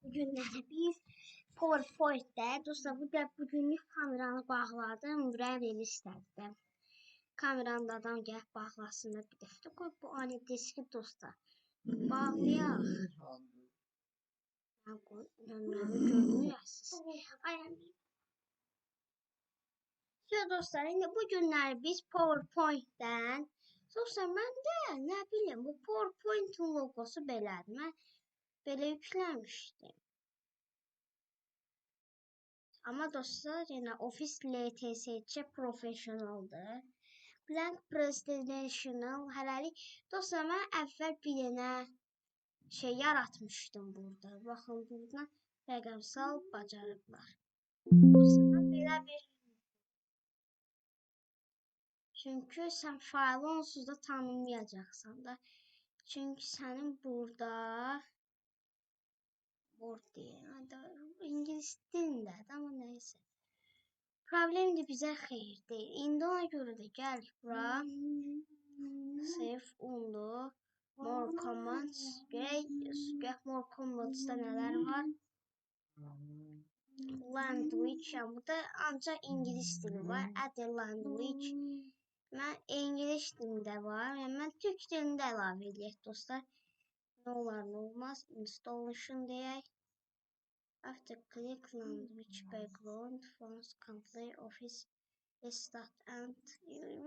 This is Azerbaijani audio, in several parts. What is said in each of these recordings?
Bugünləri biz PowerPoint-də, dostlar, bugünlük kameranı bağladım, ürəyim istədi. Kameranı da adam gəlib bağlasın da bir dəfə qoy bu ani diski dostlar. Bağlayaq. Nömrəmi görmüyorsunuz. Dostlar, indi bu günləri biz PowerPoint-dən, dostlar, mən də nə bilim, bu PowerPoint-un logosu belədir. Mən belə yükləmişdim. Amma dostlar, yenə Office LTSC professionaldır. Blank Presidential hələlik. Dostlar, mən əvvəl bir dənə şey yaratmışdım burada. Baxın, buradan rəqəmsal bacarıqlar. Dostlar, belə bir... Çünki sən faylı onsuz da tanımayacaqsan da. Çünki sənin burada... İngilis dilindədir, amma neyse. Problem de bizə xeyir deyil. İndi ona görə də gəl bura. Save unlu. More commands. Görək more commands'da nələr var. Language. Yəni burada ancaq İngilis dili var. Add a language. Mən İngilis dilində var. Yəni mən Türk dilində əlavə edək dostlar. Nə olar, nə olmaz. Installation deyək. After click language background fonts complete office start and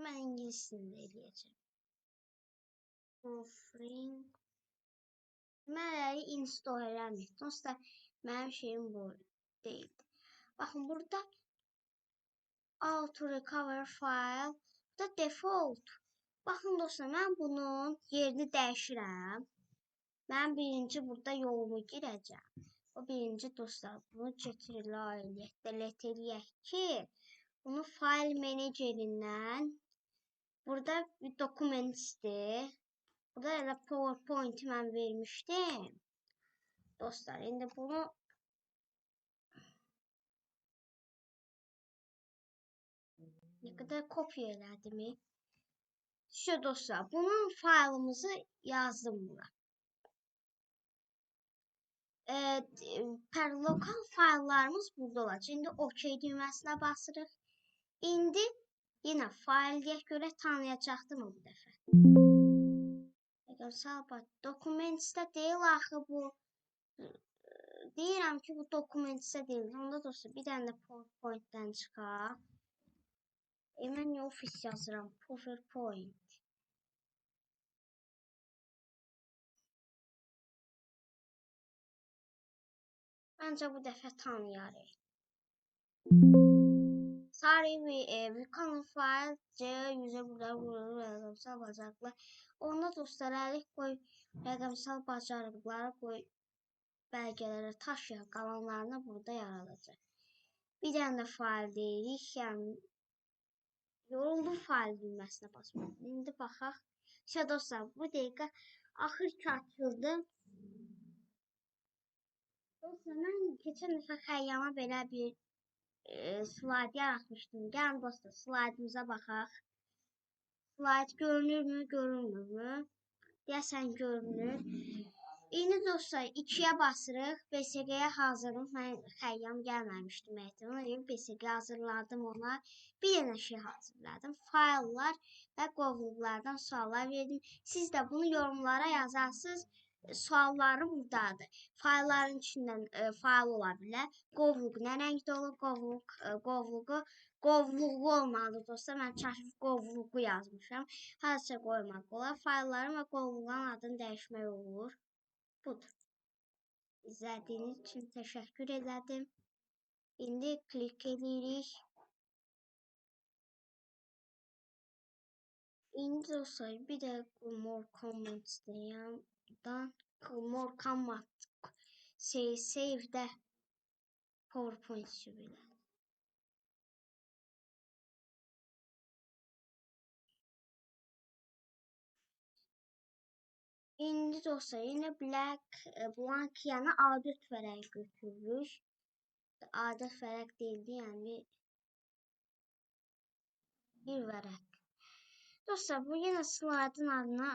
mən İngilis dilində eləyəcəm. Proofreading. Mən install eləmir. Dostlar, mənim şeyim bu deyildi. Baxın, burada auto recover file. Burada default. Baxın dostlar, mən bunun yerini dəyişirəm. Mən birinci burada yolumu girəcəm. O birinci dostlar, bunu getirlə eləyək, delete eləyək ki, bunu file menecerindən burada bir dokumentdir. Burada elə PowerPoint mən vermişdim. Dostlar, indi bunu nə qədər kopya elədim. Şu dostlar, bunun faylımızı yazdım buna. Lokal fayllarımız burada olacaq. İndi OK düyməsinə basırıq. İndi yenə fayl deyək görə tanıyacaqdım bu dəfə. Dokumentdə deyil axı bu. Deyirəm ki, bu dokumentdə deyil. Onda dostlar, bir dənə də PowerPoint-dən çıxaq. Mən Office yazıram. PowerPoint. Məncə bu dəfə tanıyarıq. Sorry, we can't file C100'e burada rəqəmsal bacarıqlar. Onda dostlar, əlik qoy rəqəmsal bacarıqları qoy bəlgələrə taşıyaq, qalanlarını burada yaradacaq. Bir dənə də fayl deyirik, yəni yoruldum fayl düyməsinə basmaq. İndi baxaq. Dostlar, bu dəqiqə axır ki açıldı. Dostlar, mən keçən dəfə Xəyyama belə bir slayd yaratmışdım. Gəlin dostlar, slaydımıza baxaq. Slayd görünürmü, görünmürmü? Deyəsən görünür. İndi dostlar, 2-yə basırıq. BSG-yə hazırlıq. Mən Xəyyam gəlməmişdim. BSG hazırladım ona. Bir dənə şey hazırladım. Fayllar və qovluqlardan suallar verdim. Siz də bunu yorumlara yazarsınız. Sualları buradadır. Faylların içindən fayl ola bilər. Qovluq nə rəngdə olur? Qovluğu olmalıdır dostlar. Mən çaşıb qovluğu yazmışam. Hazırca qoymaq olar. Faylların və qovluğun adını dəyişmək olur. Budur. İzlədiyiniz üçün təşəkkür edirəm. İndi klik edirik. İndi dostlar, bir də more comments deyəm. More comments save də PowerPoint sürülər. İndi dostlar, yine blank yana adət vərəq götürürük. Adət vərəq deyildi, yəni bir vərəq. Dostlar, bu yine slaydın adına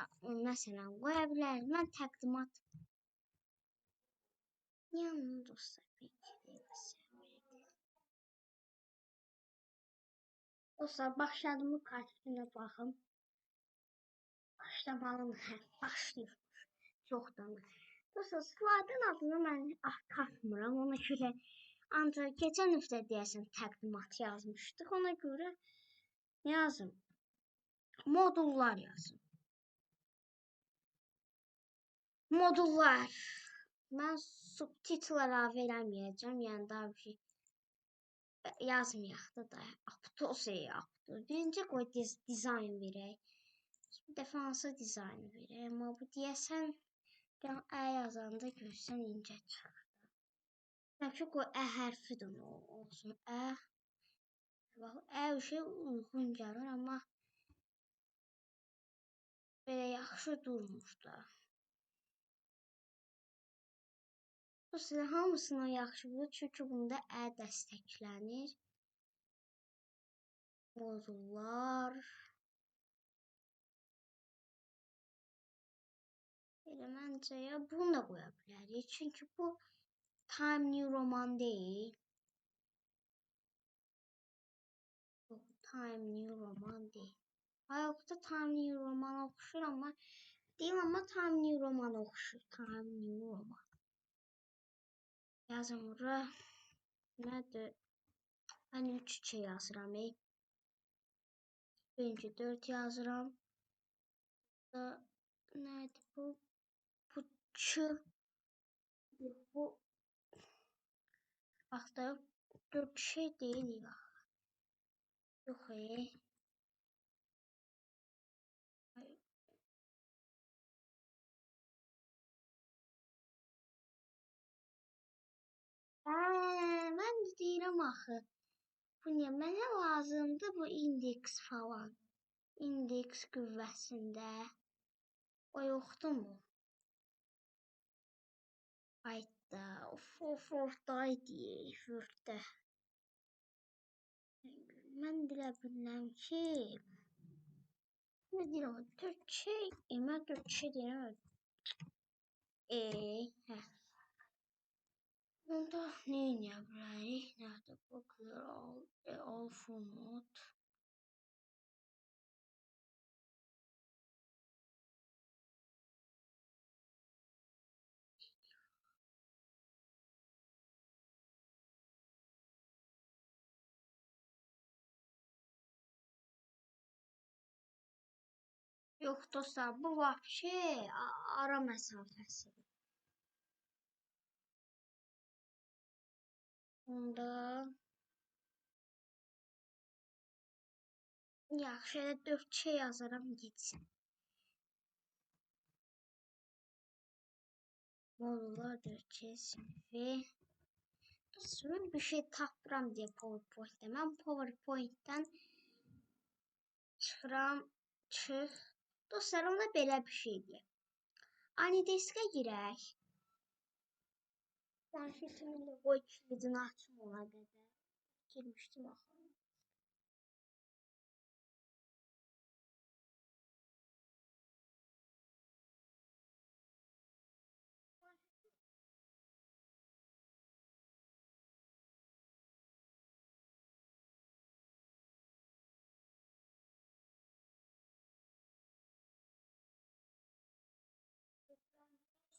məsələn qoya bilərik. Mən təqdimat Yanına dostlar bir iki. Dostlar başladığımı karşısına bakın. Başlamalım. Başlıyor. Çoktan. Dostlar slaydın adını mən tapmıram. Ona görə ancaq keçən həftə deyəsən təqdimat yazmışdıq. Ona görə yazın. Modullar yazın. Modullar. Mən subtitl əlavə eləməyəcəm. Yəni daha bir şey yazmayaq da aptos yaptı. Birinci qoy dizayn verək. Bir dəfə hansı dizaynı verək. Amma bu deyəsən ə yazanda görsən incə çıxır. Bəlkə qoy ə hərfi də olsun. Ə şey uyğun gəlir, amma belə yaxşı durmur da. Bu sizə hamısından yaxşıdır, çünki bunda ə dəstəklənir. Modullar. Elə məncə ya bunu da qoya bilərik. Çünki bu Time New Roman deyil. Time New Roman deyil. Ayaqda Time New Roman oxşur, amma deyil, amma Time New Roman oxşur. Time New Roman. Yazım bura. Nədir? Mən 3 yazıram. Birinci 4 yazıram. Da nədir bu? Bu 2. Bu bax da 4 şey deyil ya. Yox mən də deyirəm axı. Bu niyə mənə lazımdır bu indeks falan. İndeks qüvvəsində. O yoxdurmu? Hayda, Word'daydı, Word'də. Mən bilə bilməm ki, nə deyirəm, Türkçe, mən Türkçe deyirəm. Hə. Bunda nə edə bilərik? Nədir bu? Clear all format. Yox dostlar, bu vəbşi ara məsafəsidir. Bunda yaxşı elə 4 yazaram getsin. Modullar 4 sinfi. Sonra bir şey tapıram deyə PowerPoint-də. Mən PowerPoint-dən çıx. Dostlar, onda belə bir şey deyək. Anidesk-ə girək. Planşetimi də qoy kilidini açım ona qədər. Girmişdim axı.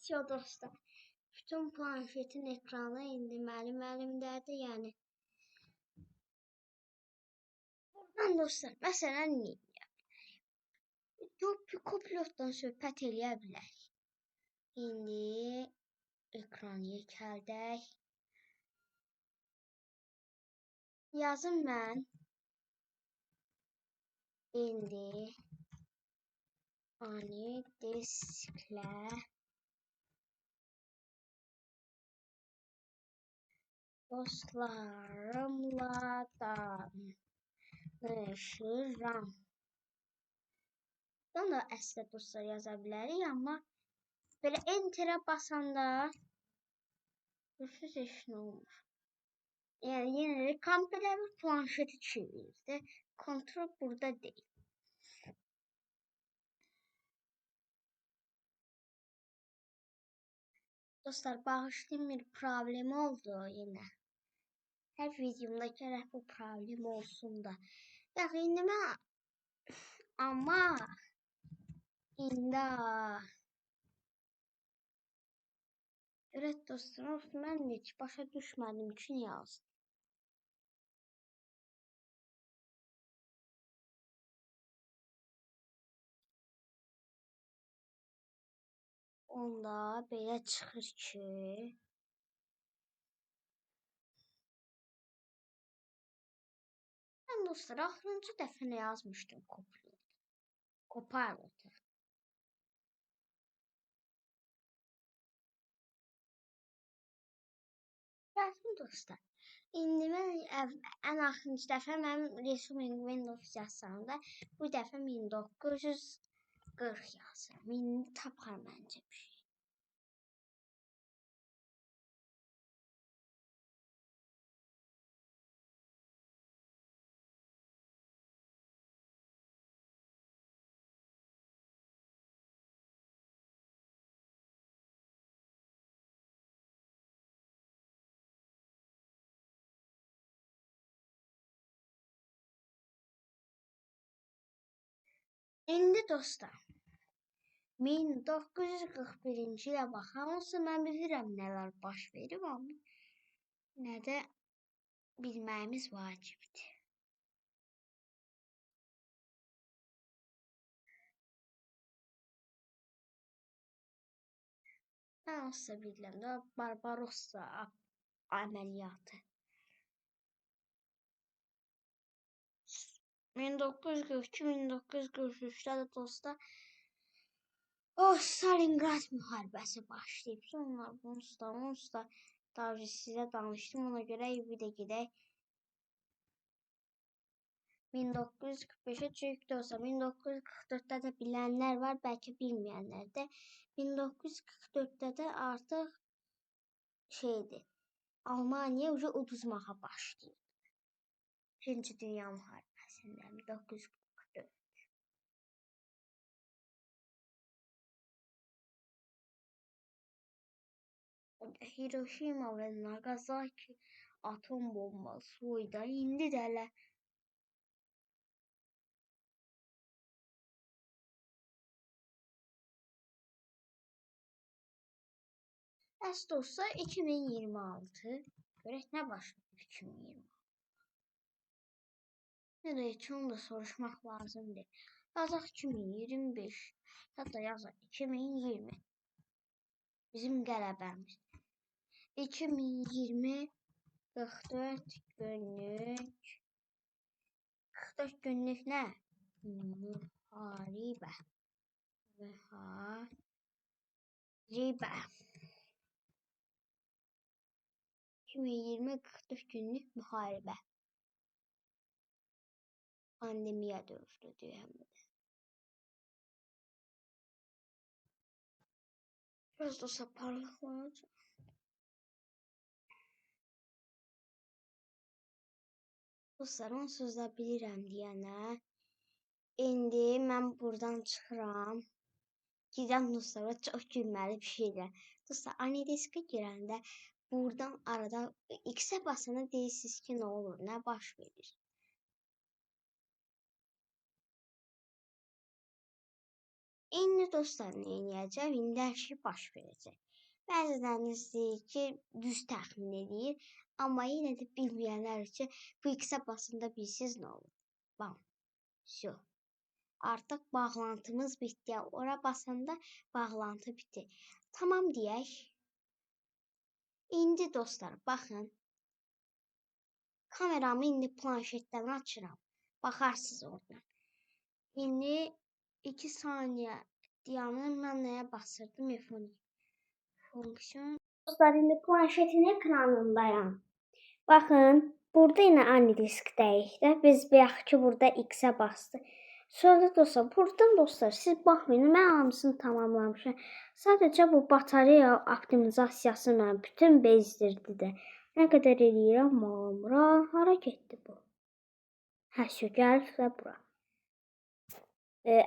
Все dostlar. Bütün planşetin ekranı indi mənim əlimdədir, yəni. Buradan dostlar, məsələn, Copilotdan söhbət eləyə bilərik. İndi ekranı yekəldək. Yazım mən. İndi Anidesklə dostlarımla danışıram. Buradan da əslində dostlar yaza bilərik, amma belə enterə basanda görürsünüz heç nə olmur. Yəni yenə də kompüter planşeti çevirir. Kontrol burada deyil. Dostlar, bağışlayın, bir problem oldu yine. Her videomda gerek bu problem olsun da. Ya indi mən ama indi evet dostlar, mən heç başa düşmədim üçün yazdım. Onda belə çıxır ki, mən dostlar axırıncı dəfə nə yazmışdım Copilot. Yazdım dostlar. İndi mən ən axırıncı dəfə mənim Resuming Windows yazsam da bu dəfə 1940 yazıram. İndi tapar məncə bir şey. İndi dostlar 1941-ci ilə baxan olsa mən bilirəm nələr baş verib, amma nə də bilməyimiz vacibdir. Mən olsa bilirəm də Barbarossa əməliyyatı. 1942-1943-də də dostlar Stalingrad müharibəsi başlayıb. Sonra bunu da daha sizə danışdım. Ona görə bir də gedək 1945-ə çünki dostlar 1944-də də bilənlər var, bəlkə bilməyənlər də. 1944-də də artıq şeydir. Almaniya uduzmağa başlayıb. İkinci Dünya müharibəsində 1944. Hiroşima və Nagasaki atom bombası oyda. İndi də elə Əslində dostlar 2026. Görək nə başlayıb 2020. Nə də heç onu da soruşmaq lazımdır. Yazaq 2025. Hətta yazaq 2020. Bizim qələbəmiz. 2020 44 günlük. 44 günlük nə? Müharibə. Müharibə. 2020 44 günlük müharibə. Pandemiya dövrüdür həm də. Biraz da parlaqlanacaq. Dostlar, onsuz da bilirəm deyənə. İndi mən buradan çıxıram. Gizəm dostlar, çox gülməli bir şeydir. Dostlar, Anidiskə girəndə buradan arada X-ə basana deyirsiniz ki, nə olur, nə baş verir. İndi dostlar, nə edəcəm? İndi hər şey baş verəcək. Bəziləriniz deyir ki, düz təxmin edir. Amma yenə də bilməyənlər üçün bu X-ə basanda bilsiniz nə olur. Bam. Şu. Artıq bağlantımız bitdi. Ora basanda bağlantı bitdi. Tamam deyək. İndi dostlar, baxın. Kameramı indi planşetdən açıram. Baxarsınız oradan. İndi 2 saniyə dayanın. Mən nəyə basırdım? Function. Dostlar, indi planşetin ekranındayım. Baxın, burada yine aynı disktəyik də. Biz bayaq ki, burada X-ə bastıq. Sonra dostlar, buradan dostlar, siz baxmayın, mən hamısını tamamlamışam. Sadəcə bu batareya optimizasiyası mən bütün bezdirdi də. Nə qədər eləyirəm, mamra, hara getdi bu? Hə, şu, gəlib də bura.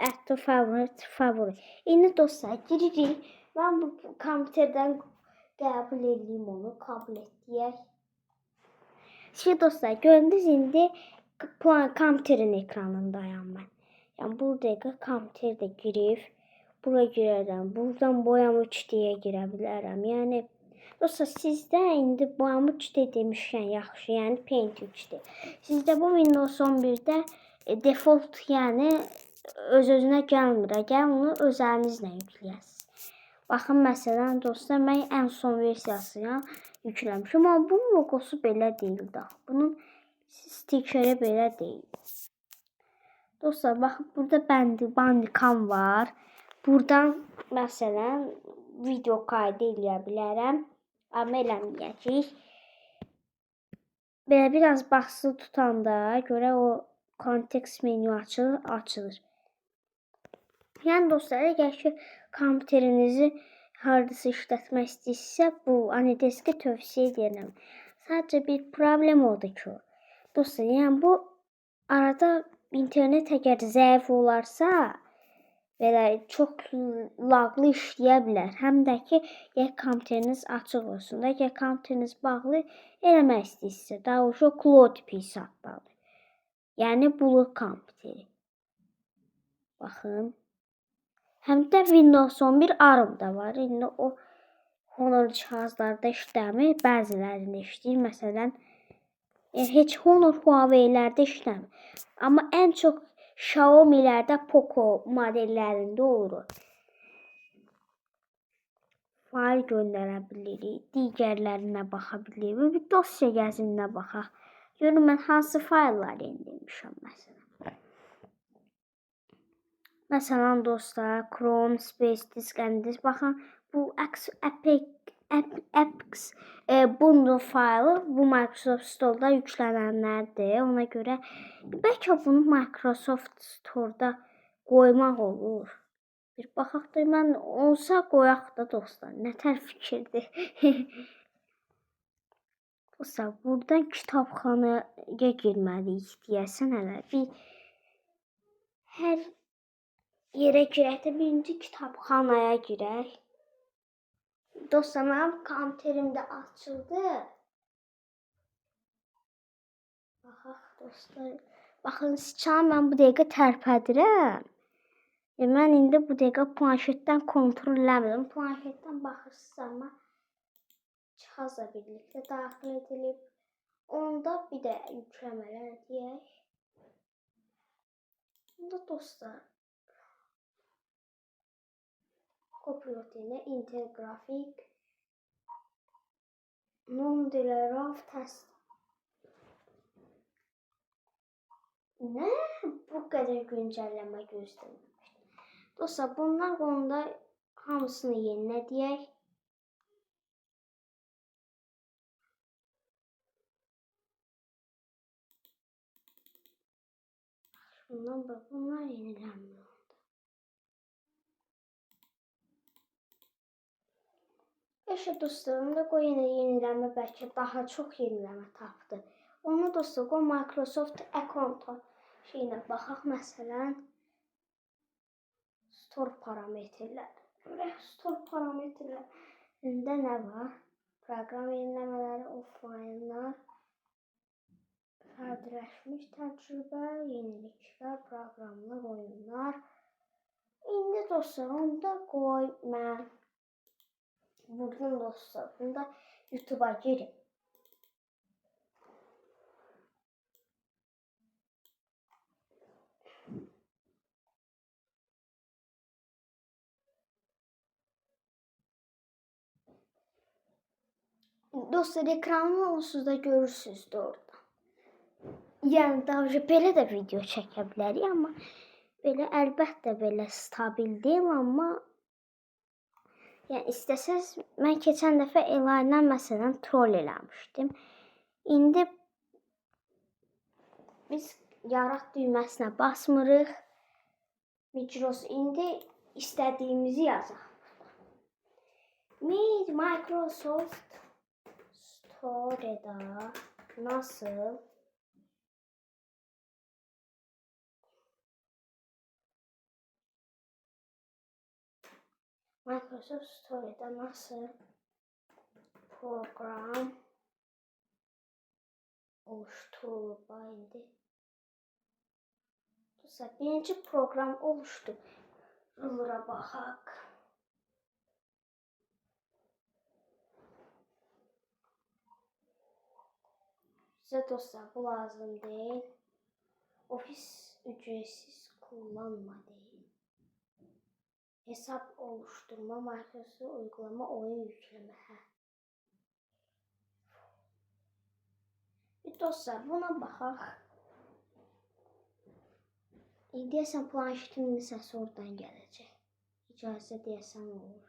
Add to favorite. İndi dostlar, giririk. Mən bu kompüterdən Qəbul edeyim onu, kabul et deyək. Şimdi dostlar, gördünüz indi kompüterin ekranındayım mən. Yəni burada kompüter də girib, bura girərəm. Buradan boyama 3D-yə girə bilərəm. Yəni dostlar, sizdə indi boyama 3D demişkən yaxşı, yəni Paint 3D. Sizdə bu Windows 11-də default, yəni öz-özünə gəlmir. Gəl onu özəlinizlə yükləyəsiniz. Baxın, məsələn, dostlar, mən ən son versiyasını yükləmişim. Amma bunun logosu belə deyil daha. Bunun stikeri belə deyil. Dostlar, baxın, burada Bandicam var. Buradan, məsələn, video kaydı eləyə bilərəm. Amma eləməyəcək. Belə biraz basılı tutanda görə o kontekst menü açılır. Yəni dostlar, əgər ki kompüterinizi hardasa işlətmək istəyirsə, bu Anydesk-i tövsiyə edirəm. Sadəcə bir problem oldu ki, dostlar, yəni bu arada internet əgər zəif olarsa, belə çox laqlı işləyə bilər. Həm də ki, əgər kompüteriniz açıq olsun da, əgər kompüteriniz bağlı eləmək istəyirsə, daha doğrusu cloud PC adlanır. Yəni bulut kompüteri. Baxın. Həm də Windows 11 ARM da var. İndi o Honor cihazlarda işləmir, bəzilərində işləyir. Məsələn, heç Honor Huawei-lərdə işləmir. Amma ən çox Xiaomi-lərdə Poco modellərində olur. Fayl göndərə bilirik, digərlərinə baxa bilirik. Bir dosya gəzininə baxaq. Görün, mən hansı faylları indirmişəm məsələn. Məsələn, dostlar, Chrome, Space Disk, Andisk. Baxın, bu Apex bundle faylı bu Microsoft Store'da yüklənənlərdir. Ona görə bəlkə bunu Microsoft Store'da qoymaq olur. Bir baxaq da, mən olsa qoyaq da dostlar. Nətər fikirdir? Dostlar, buradan kitabxanaya girməliyik deyəsən hələ. Hər yerə girək də birinci kitabxanaya girək. Dostlar, mənim kompüterim də açıldı. Baxaq dostlar. Baxın, sıçanı mən bu dəqiqə tərpədirəm. Mən indi bu dəqiqə planşetdən kontrol eləmirəm. Planşetdən baxırsınız, amma cihazla birlikdə daxil edilib. Onda bir də yükləmələr deyək. Onda dostlar, Copilot-ilə Intergrafik Non-Delarov test. Nə? Bu qədər güncəlləmə gözləməmişdim. Dostlar, bunlar onda hamısını yenilə deyək. Bunlar yenilənmir. Yaşa dostlarım da qoy yenilənmə bəlkə daha çox yenilənmə tapdı. Onu dostlar, qoy Microsoft Account şeyinə baxaq məsələn. Store parametrlər. Store parametrlərində nə var? Proqram yeniləmələri, offline'lar, fərdləşmiş təcrübə, yeniliklər, proqramlar, oyunlar. İndi dostlar, onda qoy mən buradan dostlar, bunda YouTube'a girin. Dostlar, ekranı onsuz da görürsünüz də orada. Yəni, daha belə də video çəkə bilərik, amma belə əlbəttə belə stabil deyil, amma yəni istəsəz, mən keçən dəfə Elayla məsələn troll eləmişdim. İndi biz yaraq düyməsinə basmırıq. Micros, indi istədiyimizi yazaq. Microsoft Store'da nasıl program oluşturulub indi. Birinci program oluşdu. Ruler'a baxaq. Sizə dostlar bu lazım deyil. Ofis ücretsiz kullanma deyil. Hesap oluşturma, Microsoft uygulama, oyun yükleme. Dostlar buna baxaq. Deyəsən planşetimin səsi oradan gələcək. İcazə deyəsən olur.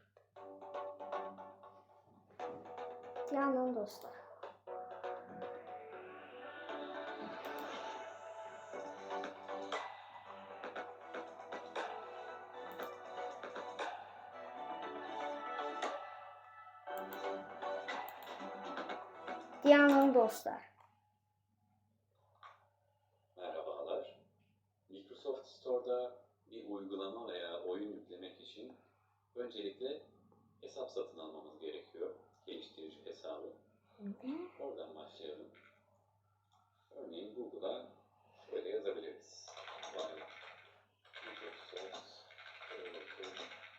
Yanın dostlar. Yanın dostlar. Merhabalar. Microsoft Store'da bir uygulama veya oyun yüklemek için öncelikle hesap satın almamız gerekiyor. Geliştirici hesabı. Oradan başlayalım. Örneğin Google'a şöyle yazabiliriz. Microsoft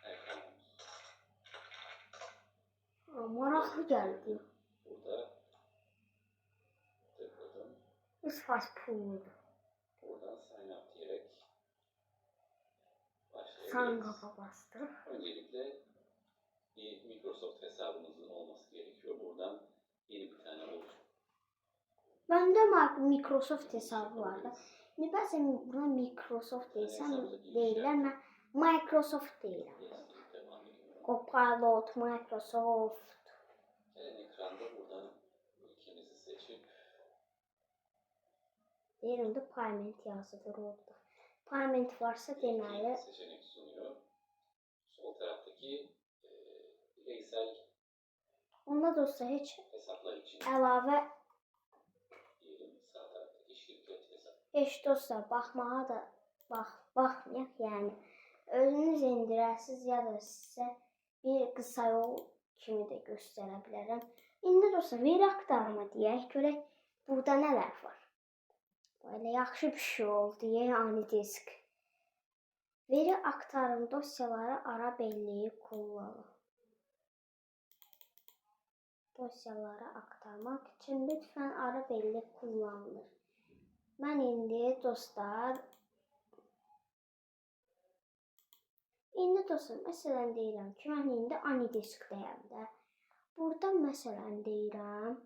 account. Maraqlı gəldi. Burada tıkladım. İspas pulu. Buradan sign up diyerek başlayabiliriz. Sangapa bastırıb. Öncelikle bir Microsoft hesabınızın olması gerekiyor. Buradan yeni bir tane oluştur. Bende Microsoft hesabı vardı. Ne ben buna Microsoft değiller, ben Microsoft değilim. Copilot, Microsoft. Ekranda buradan ülkemizi seçip Yerinde payment yazıdır orada. Payment varsa deməli seçenek sunuyor. Sol taraftaki bireysel onda dostlar heç hesaplar için əlavə diyelim, sağ taraftaki şirket hesap. Heç dostlar baxmağa da baxmayaq, yəni özünüz indirəsiz ya da sizə bir qısa yol kimi də göstərə bilərəm. İndi dostlar veri aktarma deyək, görək burada nələr var. Böyle yaxşı bir şey oldu, yani disk. Veri aktarım dosyaları ara belleği kullanın. Dosyaları aktarmak için lütfen ara bellek kullanılır. Ben indi dostlar məsələn deyirəm ki, mən indi AnyDiskdəyəm də. Burada məsələn deyirəm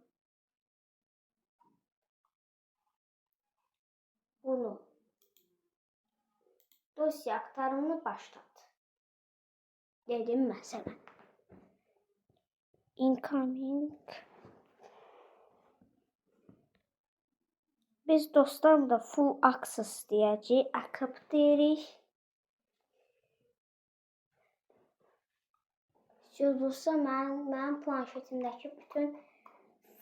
bunu dosya aktarımını başlat. Dedim məsələn. Incoming. Biz dostlarım da full access deyəcəyik, accept deyirik. Dostlar, mənim planşetimdəki bütün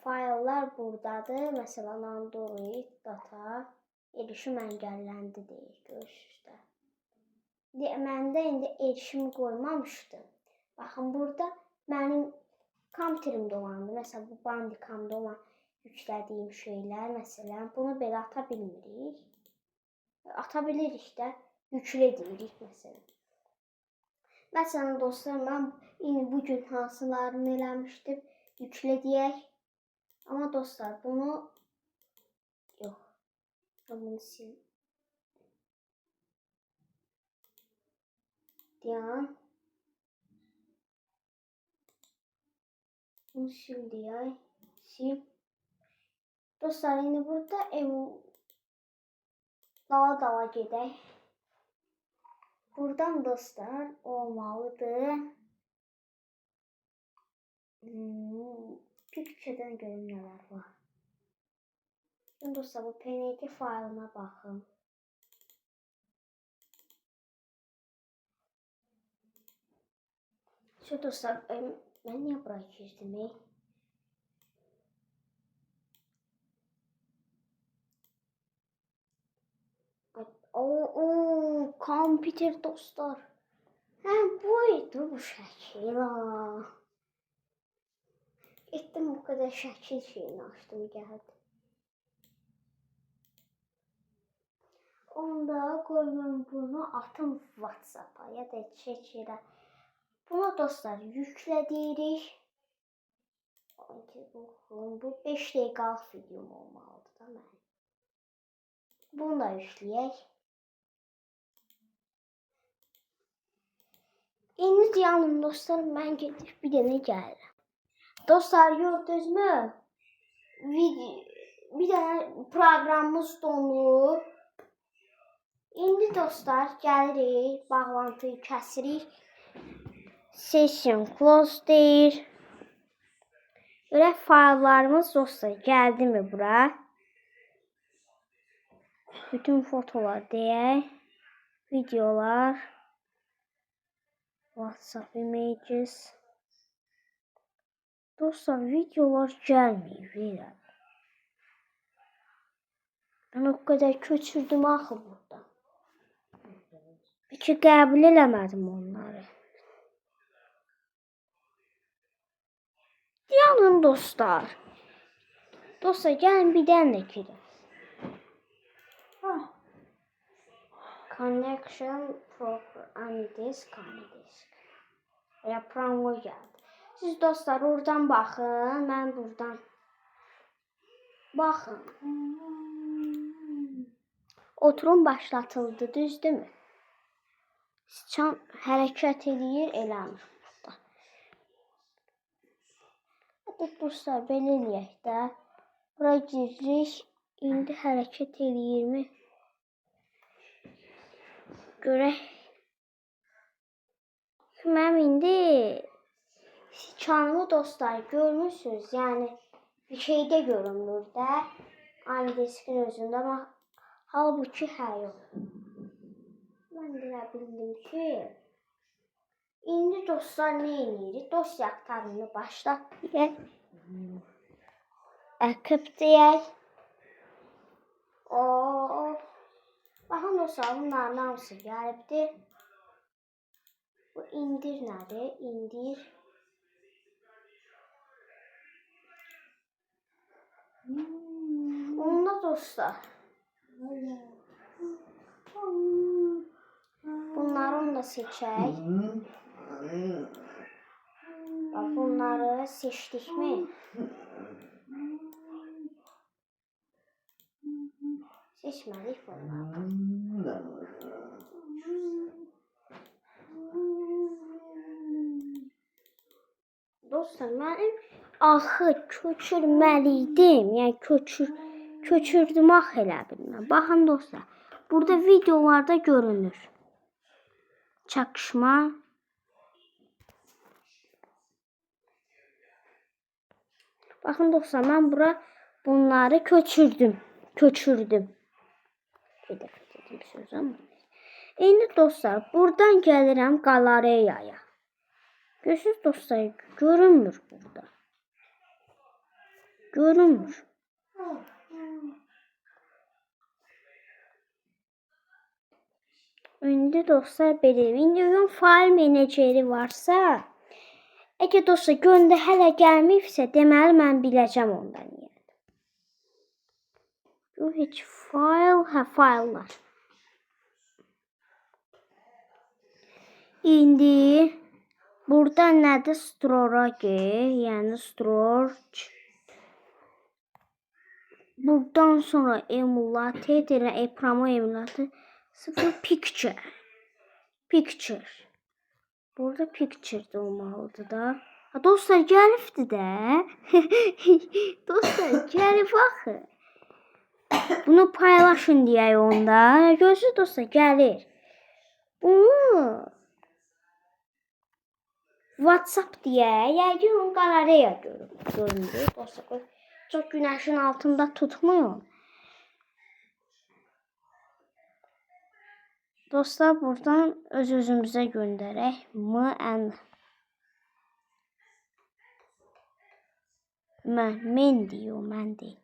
fayllar buradadır. Məsələn, Android, data, erişim əngəlləndi deyir, görürsünüz də. Məndə indi erişim qoymamışdım. Baxın, burada mənim kompüterimdə olandı. Məsələn, bu Bandicamda olan yüklədiyim şeylər, məsələn, bunu belə ata bilmirik. Ata bilirik də, yüklə deyirik, məsələn. Məsələn, dostlar, mən bugün hansılarını eləmişdim, yüklə deyək. Amma dostlar, bunu yox, bunu sil. Deyən. Bunu sil deyək. Sil. Dostlar, indi burada dala gedək. Buradan dostlar olmalıdır. Picture'dan görün neler var. Şimdi dostlar bu PNG failına bakın. Şu dostlar ben niye buraya girdim? Kompüter dostlar. Buydu bu şəkil. Etdim bu kadar şəkil şeyini açdım gəldi. Onda qoyun bunu atım WhatsApp-a ya da çəkirə. Bunu dostlar yüklədirik. Bu 5 dəqiqəlik videom olmalıdır da mənim. Bunu da yükləyək. İndi dayanın dostlar, mən gedib bir dənə gəlirəm. Dostlar gördünüzmü? Bir dənə proqramımız donub. İndi dostlar gəlirik, bağlantıyı kəsirik. Session close deyir. Böyle faillarımız dostlar geldi mi bura? Bütün fotolar deyək. Videolar. WhatsApp images. Dostlar videolar gəlməyib elə. Ben o kadar köçürdüm axı burada. Peki qəbul eləmədim onları. Yanın dostlar. Dostlar gəlin bir dənə girin. Connection program disk. Ya promo geldi. Siz dostlar oradan baxın, mən buradan. Baxın. Oturum başlatıldı, düzdürmü? Sıçan hərəkət edir, eləmir burada. Hadi dostlar, belə eləyək də. Bura giririk. İndi hərəkət eləyirmi? Görək. Mənim indi sıçanımı dostlar görmürsünüz. Yəni bir şeydə görünmür də. Aynı diskin özündə, amma halbuki yox. Mən deyə bildim ki, indi dostlar nə edirik? Dosya aktarını başlat deyək. Əkib deyək. Baxın dostlar, bunların hamısı gəlibdir. Bu indir nədir? İndir. Onda dostlar. Bunları onu da seçək. Bunları seçdik mi? Seçmədik bunları. Dostlar, mənim axı köçürməliydim. Yəni köçürdüm axı elə bilməm. Baxın dostlar, burada videolarda görünür. Çakışma. Baxın dostlar, mən bura bunları köçürdüm. Bir dəfə dedim söz ama. İndi dostlar, buradan gəlirəm qalareyaya. Görürsünüz dostlar, görünmür burada. Görünmür. İndi dostlar belə. İndi onun fail meneceri varsa, əgər dostlar göndə hələ gəlməyibsə, deməli mən biləcəm ondan yəni. Bu heç faillar. İndi burada nədir? Storage, yəni storage. Buradan sonra emulator, promo emulator. Sıfır picture. Burada picture de olmalıdır da. Ha, dostlar gəlibdi də. Dostlar gəlib axı. Bunu paylaşın deyək onda. Görürsünüz dostlar gəlir. Bunu WhatsApp deyək. Yəqin onu qalareya göründür. Dostlar çox günəşin altında tutmayın. Dostlar buradan öz-özümüzə göndərək. Mən deyir, mən deyil.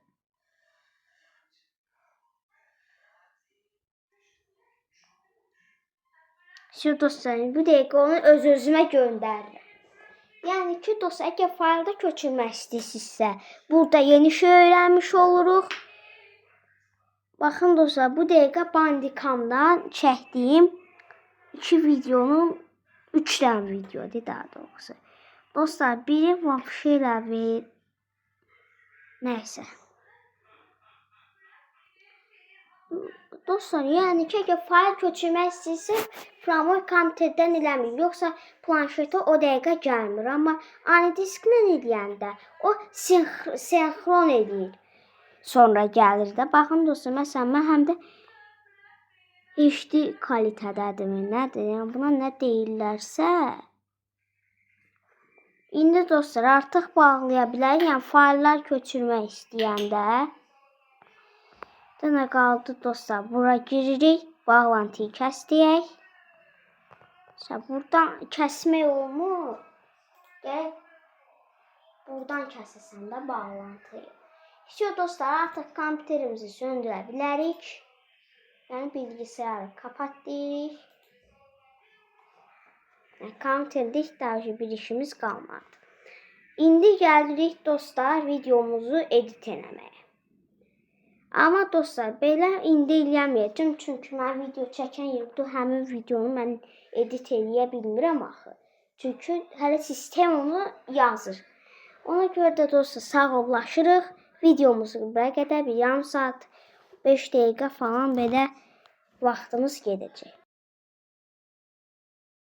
Şimdi dostlar, bu dəqiqə onu öz-özümə göndərirəm. Yəni ki, dostlar, əgər faylda köçürmək istəyirsinizsə, burada yeni şey öyrənmiş oluruq. Baxın dostlar, bu dəqiqə Bandicamdan çəkdiyim 2 videonun 3 dənə videodur daha doğrusu. Dostlar, biri vəbşə ilə ver. Nəysə. Dostlar, yəni ki, əgər fayl köçürmək istəyirsə, promoy kompüterdən eləmir. Yoxsa planşetə o dəqiqə gəlmir. Amma anidisklə eləyəndə o sinxron edir. Sonra gəlir də. Baxın dostlar, məsələn, mən həm də HD kvalitədədirmi, nədir? Yəni, buna nə deyirlərsə. İndi dostlar, artıq bağlaya bilərik. Yəni, fayllar köçürmək istəyəndə. Dənə qaldı dostlar. Bura giririk. Bağlantıyı kəs deyək. Buradan kəsmək olmur. Gəl. Buradan kəsəsən də bağlantıyı. İşte dostlar, artıq kompüterimizi söndürə bilərik. Yəni, bilgisayarı kapat deyirik. Kompüterdə ihtiyacı bir işimiz qalmadı. İndi gəlirik dostlar videomuzu edit eləməyə. Amma dostlar, belə indi eləməyəcəm. Çünki mən video çəkən yerdə həmin videonu mən edit eləyə bilmirəm axı. Çünki hələ sistem onu yazır. Ona görə də dostlar, sağollaşırıq. Videomuzu buraya qədər bir yarım saat, 5 dəqiqə falan belə vaxtımız gedəcək.